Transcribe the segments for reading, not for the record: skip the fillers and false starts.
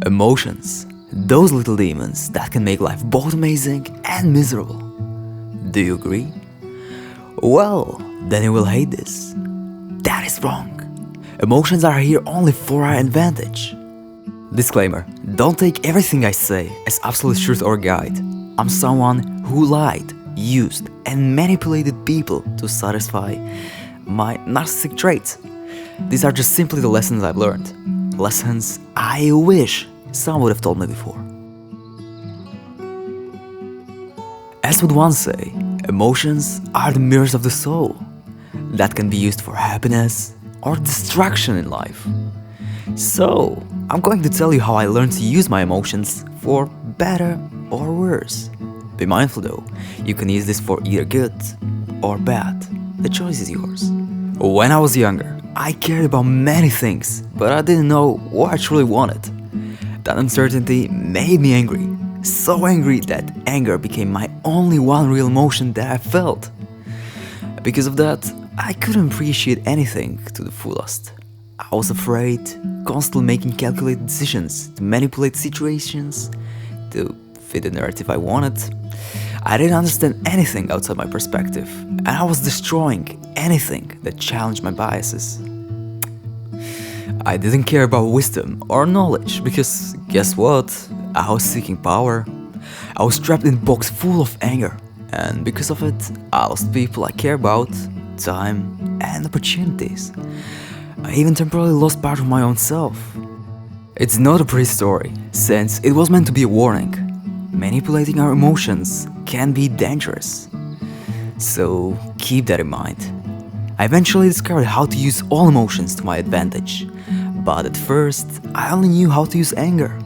Emotions, those little demons that can make life both amazing and miserable. Do you agree? Well, then you will hate this. That is wrong. Emotions are here only for our advantage. Disclaimer, don't take everything I say as absolute truth or guide. I'm someone who lied, used, and manipulated people to satisfy my narcissistic traits. These are just simply the lessons I've learned. Lessons I wish someone would have told me before. As would one say, emotions are the mirrors of the soul that can be used for happiness or destruction in life. So, I'm going to tell you how I learned to use my emotions for better or worse. Be mindful though, you can use this for either good or bad. The choice is yours. When I was younger, I cared about many things, but I didn't know what I truly wanted. That uncertainty made me angry. So angry that anger became my only one real emotion that I felt. Because of that, I couldn't appreciate anything to the fullest. I was afraid, constantly making calculated decisions to manipulate situations, to fit the narrative I wanted. I didn't understand anything outside my perspective, and I was destroying anything that challenged my biases. I didn't care about wisdom or knowledge because, guess what? I was seeking power. I was trapped in a box full of anger, and because of it, I lost people I care about, time, and opportunities. I even temporarily lost part of my own self. It's not a pretty story, since it was meant to be a warning. Manipulating our emotions can be dangerous. So keep that in mind. I eventually discovered how to use all emotions to my advantage, but at first I only knew how to use anger.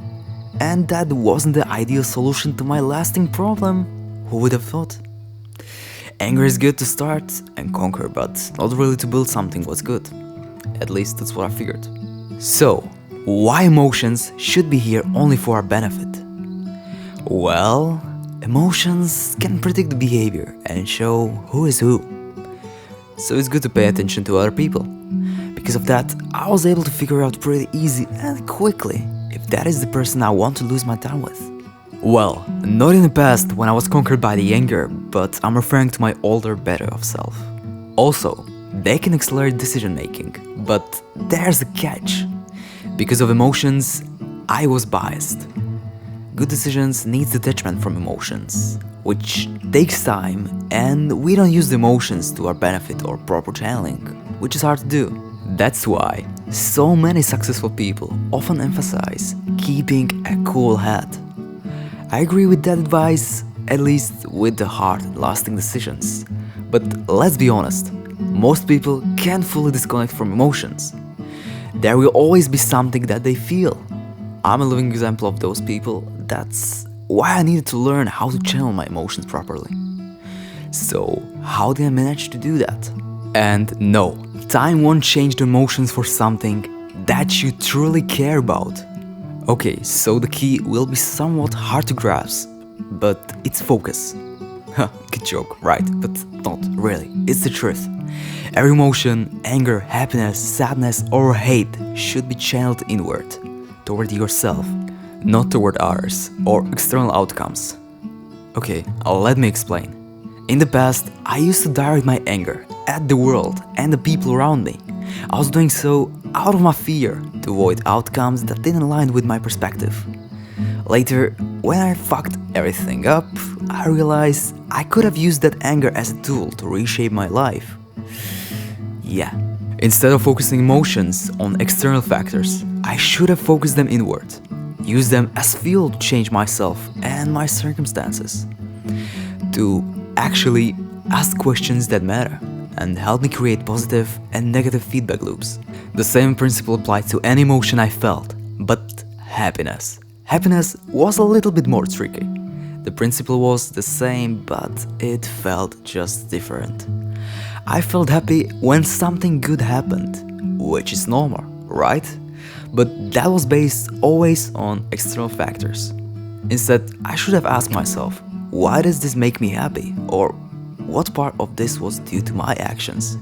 And that wasn't the ideal solution to my lasting problem. Who would have thought? Anger is good to start and conquer, but not really to build something what's good. At least that's what I figured. So, why emotions should be here only for our benefit? Well, emotions can predict the behavior and show who is who. So it's good to pay attention to other people. Because of that, I was able to figure out pretty easy and quickly if that is the person I want to lose my time with. Well, not in the past when I was conquered by the anger, but I'm referring to my older, better of self. Also, they can accelerate decision making, but there's a catch. Because of emotions, I was biased. Good decisions need detachment from emotions, which takes time, and we don't use the emotions to our benefit or proper channeling, which is hard to do. That's why so many successful people often emphasize keeping a cool head. I agree with that advice, at least with the hard-lasting decisions. But let's be honest, most people can't fully disconnect from emotions. There will always be something that they feel. I'm a living example of those people. That's why I needed to learn how to channel my emotions properly. So, how did I manage to do that? And no, time won't change the emotions for something that you truly care about. Okay, so the key will be somewhat hard to grasp, but it's focus. Good joke, right? But not really, it's the truth. Every emotion, anger, happiness, sadness or hate should be channeled inward, toward yourself, not toward others or external outcomes. Okay, let me explain. In the past, I used to direct my anger at the world and the people around me. I was doing so out of my fear to avoid outcomes that didn't align with my perspective. Later, when I fucked everything up, I realized I could have used that anger as a tool to reshape my life. Yeah, instead of focusing emotions on external factors, I should have focused them inward. Use them as fuel to change myself and my circumstances. To actually ask questions that matter and help me create positive and negative feedback loops. The same principle applied to any emotion I felt, but happiness. Happiness was a little bit more tricky. The principle was the same, but it felt just different. I felt happy when something good happened, which is normal, right? But that was based always on external factors. Instead, I should have asked myself, why does this make me happy? Or what part of this was due to my actions?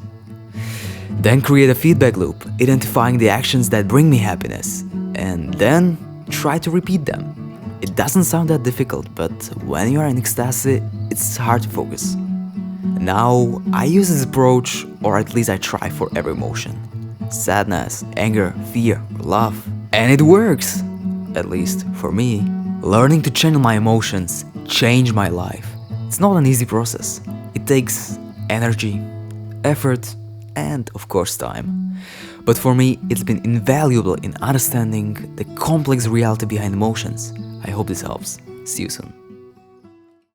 Then create a feedback loop, identifying the actions that bring me happiness, and then try to repeat them. It doesn't sound that difficult, but when you are in ecstasy, it's hard to focus. Now, I use this approach, or at least I try for every emotion. Sadness, anger, fear, love. And it works! At least for me. Learning to channel my emotions changed my life. It's not an easy process. It takes energy, effort, and of course time. But for me, it's been invaluable in understanding the complex reality behind emotions. I hope this helps. See you soon.